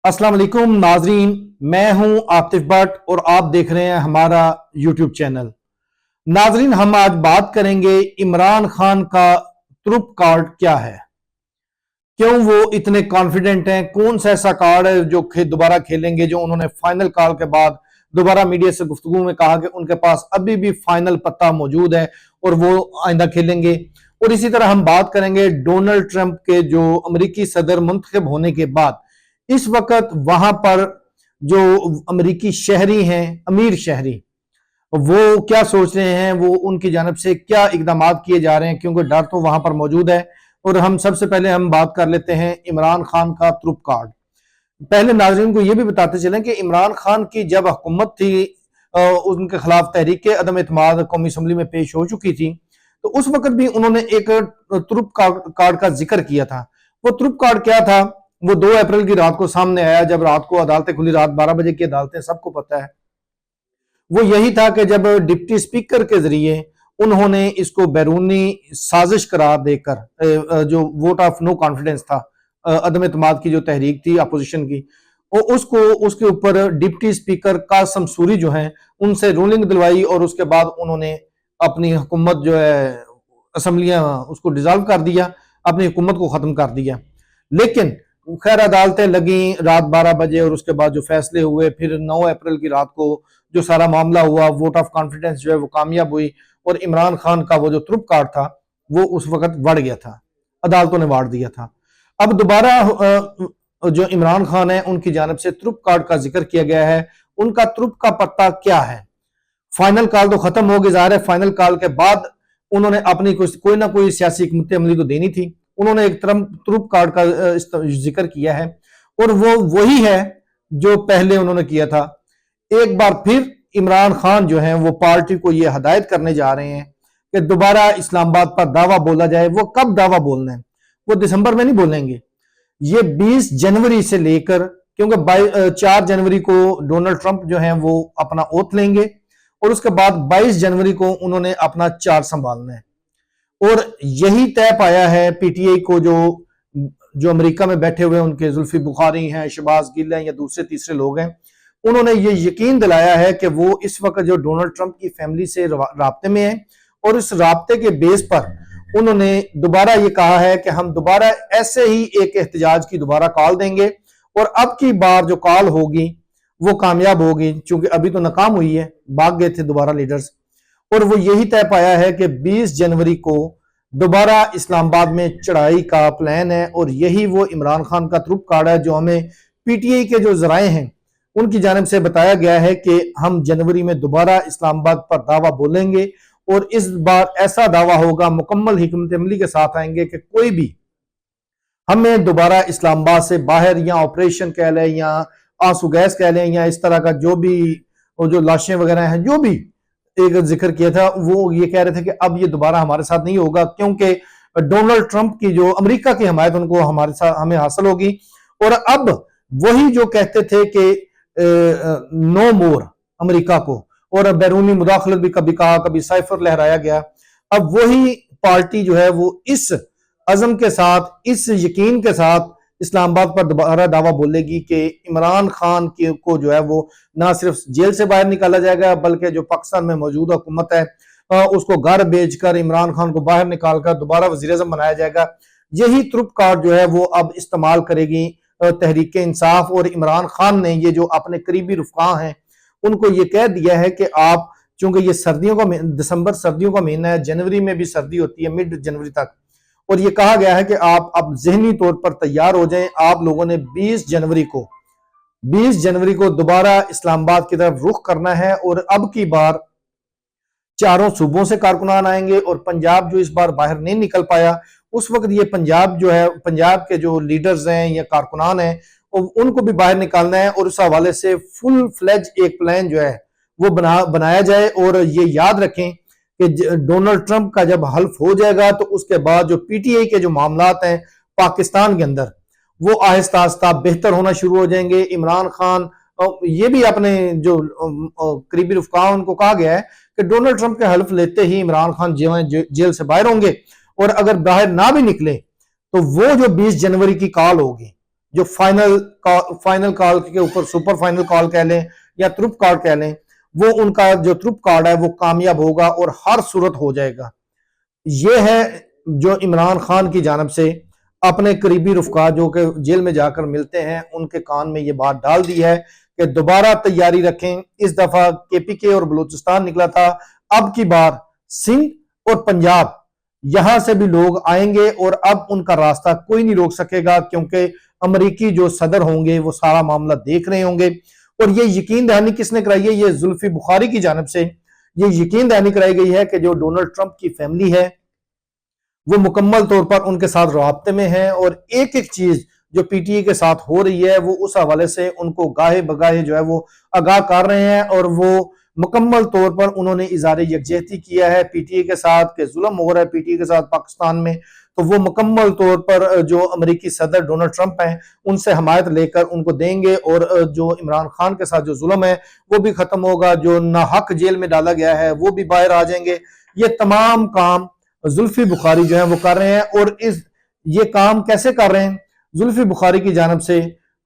अस्सलाम वालेकुम नाजरीन, मैं हूं आतिफ भट्ट और आप देख रहे हैं हमारा यूट्यूब चैनल। नाजरीन, हम आज बात करेंगे इमरान खान का ट्रुप कार्ड क्या है, क्यों वो इतने कॉन्फिडेंट हैं, कौन सा ऐसा कार्ड है जो दोबारा खेलेंगे, जो उन्होंने फाइनल कॉल के बाद दोबारा मीडिया से गुफ्तगू में कहा कि उनके पास अभी भी फाइनल पत्ता मौजूद है और वो आइंदा खेलेंगे। और इसी तरह हम बात करेंगे डोनाल्ड ट्रंप के जो अमेरिकी सदर मुंतखब होने के बाद इस वक्त वहां पर जो अमेरिकी शहरी हैं, अमीर शहरी, वो क्या सोच रहे हैं, वो उनकी जानब से क्या इकदाम किए जा रहे हैं, क्योंकि डर तो वहां पर मौजूद है। और हम सबसे पहले हम बात कर लेते हैं इमरान खान का ट्रुप कार्ड। पहले नाज़रीन को यह भी बताते चलें कि इमरान खान की जब हुकूमत थी, उनके खिलाफ तहरीक अदम एतमाद कौमी असम्बली में पेश हो चुकी थी, तो उस वक्त भी उन्होंने एक ट्रुप कार्ड का जिक्र किया था। वो ट्रुप कार्ड क्या था? वो 2 अप्रैल की रात को सामने आया, जब रात को अदालतें खुली, रात 12 बजे की अदालतें, सबको पता है। वो यही था कि जब डिप्टी स्पीकर के जरिए उन्होंने इसको बैरूनी साजिश करार देकर, जो वोट ऑफ नो कॉन्फिडेंस था, अदम एतमाद की जो तहरीक थी अपोजिशन की, उसको उसके ऊपर डिप्टी स्पीकर कासम सूरी जो है उनसे रूलिंग दिलवाई और उसके बाद उन्होंने अपनी हुकूमत जो है असम्बलियां उसको डिजॉल्व कर दिया, अपनी हुकूमत को खत्म कर दिया। लेकिन खैर अदालतें लगी रात 12 बजे और उसके बाद जो फैसले हुए, फिर 9 अप्रैल की रात को जो सारा मामला हुआ, वोट ऑफ कॉन्फिडेंस जो है वो कामयाब हुई और इमरान खान का वो जो ट्रुप कार्ड था वो उस वक्त बढ़ गया था, अदालतों ने वाड़ दिया था। अब दोबारा जो इमरान खान है उनकी जानब से ट्रुप कार्ड का जिक्र किया गया है। उनका ट्रुप का पत्ता क्या है? फाइनल कॉल तो खत्म हो गई, ज़ाहिर है फाइनल कॉल के बाद उन्होंने अपनी कोई ना कोई सियासी हिकमत अमली तो देनी थी। उन्होंने एक ट्रुप कार्ड का जिक्र किया है और वो वही है जो पहले उन्होंने किया था। एक बार फिर इमरान खान जो है वो पार्टी को ये हदायत करने जा रहे हैं कि दोबारा इस्लामाबाद पर दावा बोला जाए। वो कब दावा बोलना है? वो दिसंबर में नहीं बोलेंगे, ये 20 जनवरी से लेकर, क्योंकि 4 जनवरी को डोनाल्ड ट्रंप जो है वो अपना ओथ लेंगे और उसके बाद 22 जनवरी को उन्होंने अपना चार्ज संभालना है। और यही तय पाया है पीटीआई को, जो अमेरिका में बैठे हुए उनके जुल्फी बुखारी हैं, शहबाज गिल हैं या दूसरे तीसरे लोग हैं, उन्होंने ये यकीन दिलाया है कि वो इस वक्त जो डोनाल्ड ट्रंप की फैमिली से राब्ते में है और इस राब्ते के बेस पर उन्होंने दोबारा ये कहा है कि हम दोबारा ऐसे ही एक एहतजाज की दोबारा कॉल देंगे और अब की बार जो कॉल होगी वो कामयाब होगी, क्योंकि अभी तो नाकाम हुई है, भाग गए थे दोबारा लीडर्स। और वो यही तय पाया है कि 20 जनवरी को दोबारा इस्लामाबाद में चढ़ाई का प्लान है और यही वो इमरान खान का ट्रुप कार्ड है जो हमें पीटीआई के जो जराए हैं उनकी जानिब से बताया गया है कि हम जनवरी में दोबारा इस्लामाबाद पर दावा बोलेंगे और इस बार ऐसा दावा होगा, मुकम्मल हिकमत अमली के साथ आएंगे कि कोई भी हमें दोबारा इस्लामाबाद से बाहर, या ऑपरेशन कह लें या आंसू गैस कह लें या इस तरह का जो भी, वो जो लाशें वगैरह हैं, जो भी एक जिक्र किया था, वो ये कह रहे थे कि अब ये दोबारा हमारे साथ नहीं होगा, क्योंकि डोनाल्ड ट्रंप की जो अमेरिका की हमायत उनको हमारे साथ हमें हासिल होगी। और अब वही जो कहते थे कि नो मोर अमेरिका को, और बैरूनी मुदाखलत भी कभी कहा, कभी साइफर लहराया गया। अब वही पार्टी जो है वो इस अज़म के साथ, इस यकीन के साथ इस्लामाबाद पर दोबारा दावा बोलेगी कि इमरान खान को जो है वो ना सिर्फ जेल से बाहर निकाला जाएगा, बल्कि जो पाकिस्तान में मौजूदा हुकूमत है उसको घर भेजकर इमरान खान को बाहर निकालकर दोबारा वज़ीर-ए-आज़म बनाया जाएगा। यही ट्रुप कार्ड जो है वो अब इस्तेमाल करेगी तहरीक इंसाफ। और इमरान खान ने ये जो अपने करीबी रुफ़का हैं उनको ये कह दिया है कि आप, चूंकि ये सर्दियों का दिसंबर सर्दियों का महीना है, जनवरी में भी सर्दी होती है मिड जनवरी तक, और ये कहा गया है कि आप अब ज़हनी तौर पर तैयार हो जाएं। आप लोगों ने 20 जनवरी को दोबारा इस्लामाबाद की तरफ रुख करना है और अब की बार चारों सूबों से कारकुनान आएंगे और पंजाब जो इस बार बाहर नहीं निकल पाया, उस वक्त ये पंजाब जो है, पंजाब के जो लीडर्स हैं या कारकुनान हैं, उनको भी बाहर निकालना है और उस हवाले से फुल फ्लेज एक प्लान जो है वो बनाया जाए। और ये याद रखें कि डोनाल्ड ट्रंप का जब हल्फ हो जाएगा तो उसके बाद जो पीटीआई के जो मामलात हैं पाकिस्तान के अंदर, वो आहिस्ता आहिस्ता बेहतर होना शुरू हो जाएंगे। इमरान खान, ये भी अपने जो करीबी रुफ़का उनको कहा गया है कि डोनाल्ड ट्रंप के हल्फ लेते ही इमरान खान जेल से बाहर होंगे, और अगर बाहर ना भी निकले तो वो जो 20 जनवरी की कॉल होगी जो फाइनल कॉल के ऊपर सुपर फाइनल कॉल कह लें या ट्रुप कार्ड कह लें, वो उनका जो ट्रुप कार्ड है वो कामयाब होगा और हर सूरत हो जाएगा। ये है जो इमरान खान की जानब से अपने करीबी रुफका जो कि जेल में जाकर मिलते हैं उनके कान में ये बात डाल दी है कि दोबारा तैयारी रखें। इस दफा केपीके और बलूचिस्तान निकला था, अब की बार सिंध और पंजाब यहां से भी लोग आएंगे और अब उनका रास्ता कोई नहीं रोक सकेगा, क्योंकि अमरीकी जो सदर होंगे वो सारा मामला देख रहे होंगे। और ये यकीन दहानी किसने कराई है? ये जुल्फी बुखारी की जानब से ये यकीन दहानी कराई गई है कि जो डोनाल्ड ट्रंप की फैमिली है वो मुकम्मल तौर पर उनके साथ राब्ते में है और एक एक चीज जो पीटीए के साथ हो रही है वो उस हवाले से उनको गाहे बगाहे जो है वो आगाह कर रहे हैं। और वो मुकम्मल तौर पर उन्होंने इज़हार यकजहती किया है पीटीए के साथ कि जुल्म हो रहा है पीटीए के साथ पाकिस्तान में, तो वो मुकम्मल तौर पर जो अमेरिकी सदर डोनाल्ड ट्रंप हैं उनसे हमायत लेकर उनको देंगे और जो इमरान खान के साथ जो जुल्म है वो भी खत्म होगा, जो नाहक जेल में डाला गया है वो भी बाहर आ जाएंगे। ये तमाम काम जुल्फी बुखारी जो है वो कर रहे हैं। और ये काम कैसे कर रहे हैं? जुल्फी बुखारी की जानब से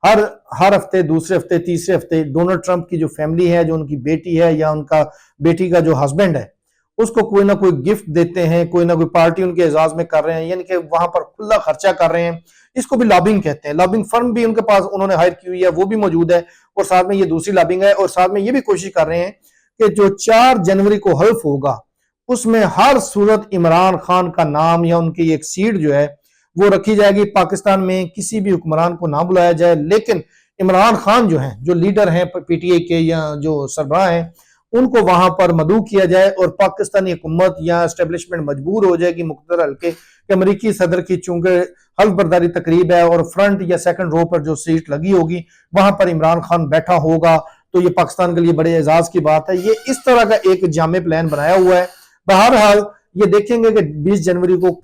हर हर हफ्ते, दूसरे हफ्ते, तीसरे हफ्ते डोनाल्ड ट्रंप की जो फैमिली है, जो उनकी बेटी है या उनका बेटी का जो हस्बैंड है, उसको कोई ना कोई गिफ्ट देते हैं, कोई ना कोई पार्टी उनके एजाज में कर रहे हैं, यानी कि वहां पर खुला खर्चा कर रहे हैं। इसको भी लॉबिंग कहते हैं। लॉबिंग फर्म भी उनके पास उन्होंने हायर की हुई है, वो भी मौजूद है और साथ में ये दूसरी लॉबिंग है। और साथ में ये भी कोशिश कर रहे हैं कि जो 4 जनवरी को हल्फ होगा उसमें हर सूरत इमरान खान का नाम या उनकी एक सीट जो है वो रखी जाएगी। पाकिस्तान में किसी भी हुक्मरान को ना बुलाया जाए, लेकिन इमरान खान जो हैं, जो लीडर हैं पीटीए के या जो सरबराह हैं, उनको वहां पर मदऊ किया जाए और पाकिस्तानी हुकूमत या एस्टेब्लिशमेंट मजबूर हो जाएगी मुख्तलिफ हल्के कि अमरीकी सदर की चूंकि हल्फ बर्दारी तकरीब है और फ्रंट या सेकंड रो पर जो सीट लगी होगी वहां पर इमरान खान बैठा होगा, तो ये पाकिस्तान के लिए बड़े एजाज की बात है। ये इस तरह का एक जामे प्लान बनाया हुआ है। बहरहाल ये देखेंगे कि 20 जनवरी को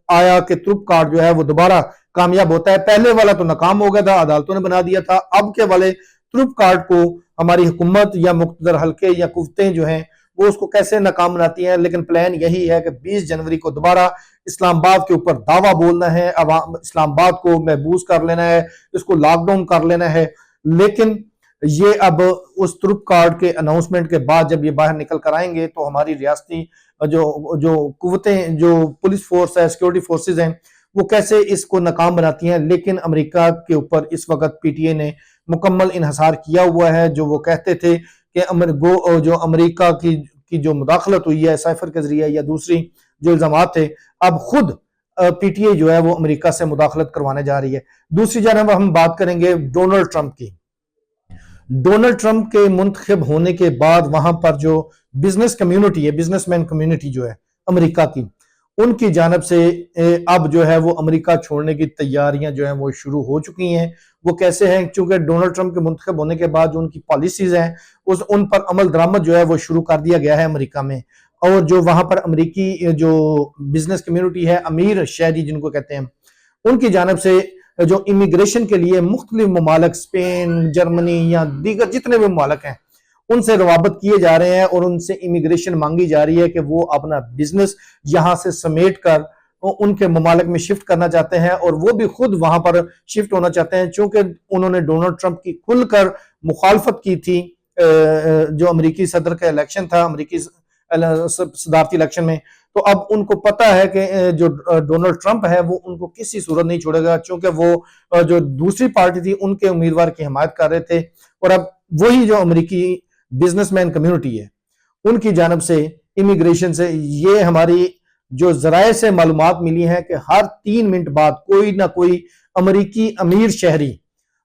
आया कि ट्रुप कार्ड जो है वो दोबारा कामयाब होता है। पहले वाला तो नाकाम हो गया था, अदालतों ने बना दिया था। अब के वाले ट्रुप कार्ड को हमारी हुकूमत या मुख्तलिफ हल्के या कुव्वतें जो हैं वो उसको कैसे नाकाम बनाती हैं, लेकिन प्लान यही है कि 20 जनवरी को दोबारा इस्लामाबाद के ऊपर दावा बोलना है, इस्लामाबाद को महबूस कर लेना है, इसको लॉकडाउन कर लेना है। लेकिन ये अब उस ट्रुप कार्ड के अनाउंसमेंट के बाद जब ये बाहर निकल कर आएंगे तो हमारी रियासती जो जो कुव्वतें, जो पुलिस फोर्स है, सिक्योरिटी फोर्सेज हैं, वो कैसे इसको नाकाम बनाती हैं। लेकिन अमेरिका के ऊपर इस वक्त पीटीए ने मुकम्मल इन्हसार किया हुआ है। जो वो कहते थे कि जो अमेरिका की जो मुदाखलत हुई है साइफर के जरिए या दूसरी जो इल्जाम थे, अब खुद पीटीए जो है वो अमेरिका से मुदाखलत करवाने जा रही है। दूसरी जानब हम बात करेंगे डोनाल्ड ट्रंप की। डोनाल्ड ट्रंप के मुंतखब होने के बाद वहां पर जो बिजनेस कम्युनिटी है, बिजनेसमैन कम्युनिटी जो है अमेरिका की, उनकी जानब से अब जो है वो अमेरिका छोड़ने की तैयारियां जो है वो शुरू हो चुकी हैं। वो कैसे हैं? चूंकि डोनाल्ड ट्रंप के मुंतखब होने के बाद जो उनकी पॉलिसीज हैं उन पर अमल दरामद जो है वो शुरू कर दिया गया है अमेरिका में। और जो वहां पर अमेरिकी जो बिजनेस कम्युनिटी है, अमीर शहरी जिनको कहते हैं, उनकी जानब से जो इमिग्रेशन के लिए मुख्तलिफ ममालक, स्पेन, जर्मनी या दीगर जितने भी ममालक हैं, उनसे रवाबत किए जा रहे हैं और उनसे इमिग्रेशन मांगी जा रही है कि वो अपना बिजनेस यहां से समेट कर उनके ममालक में शिफ्ट करना चाहते हैं और वो भी खुद वहां पर शिफ्ट होना चाहते हैं। चूंकि उन्होंने डोनाल्ड ट्रंप की खुलकर मुखालफत की थी जो अमेरिकी सदर का इलेक्शन था, अमेरिकी सदारती इलेक्शन में, तो अब उनको पता है कि जो डोनाल्ड ट्रंप है वो उनको किसी सूरत नहीं छोड़ेगा, क्योंकि वो जो दूसरी पार्टी थी उनके उम्मीदवार की हिमायत कर रहे थे। और अब वही जो अमेरिकी बिजनेसमैन कम्युनिटी है उनकी जानब से इमिग्रेशन से ये हमारी जो जराये से मालूमात मिली है कि हर 3 मिनट बाद कोई ना कोई अमेरिकी अमीर शहरी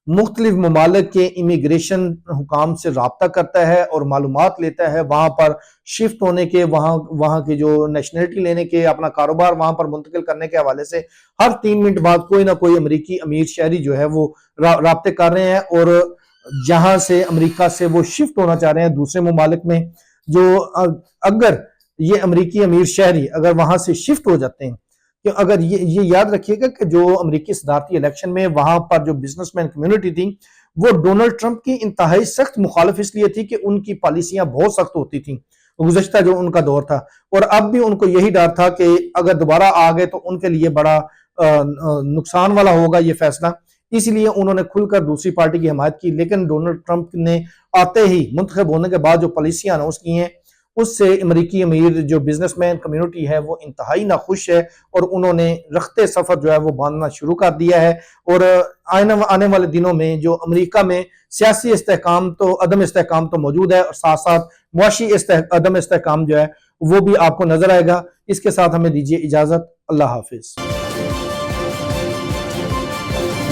मुख्तलिफ ममालिक के इमिग्रेशन हुकाम से रब्ता करता है और मालूमात लेता है वहां पर शिफ्ट होने के, वहां की जो नेशनलिटी लेने के, अपना कारोबार वहां पर मुंतकिल करने के हवाले से हर 3 मिनट बाद कोई ना कोई अमेरिकी अमीर शहरी जो है वो राब्ते कर रहे हैं और जहां से अमेरिका से वो शिफ्ट होना चाह रहे हैं दूसरे ममालिक में। जो अगर ये अमेरिकी अमीर शहरी अगर वहां से शिफ्ट हो जाते हैं, कि अगर ये याद रखिएगा कि जो अमेरिकी सदारती इलेक्शन में वहां पर जो बिजनेसमैन कम्युनिटी थी वो डोनाल्ड ट्रंप की इंतहाई सख्त मुखालिफ इसलिए थी कि उनकी पॉलिसियां बहुत सख्त होती थी गुज़श्ता जो उनका दौर था। और अब भी उनको यही डर था कि अगर दोबारा आ गए तो उनके लिए बड़ा नुकसान वाला होगा ये फैसला। इसलिए उन्होंने खुलकर दूसरी पार्टी की हिमायत की। लेकिन डोनाल्ड ट्रंप ने आते ही मुंतखब होने के बाद जो पॉलिसियां अनाउंस की हैं उससे अमेरिकी अमीर जो बिजनेसमैन कम्युनिटी है वो इंतहाई नाखुश है और उन्होंने रखते सफर जो है वो बांधना शुरू कर दिया है। और आने वाले दिनों में जो अमेरिका में सियासी इस्तेहकाम तो अदम इस्तेहकाम तो मौजूद है और साथ साथ मुआशी अदम इस्तेहकाम जो है वो भी आपको नजर आएगा। इसके साथ हमें दीजिए इजाजत। अल्लाह हाफिज।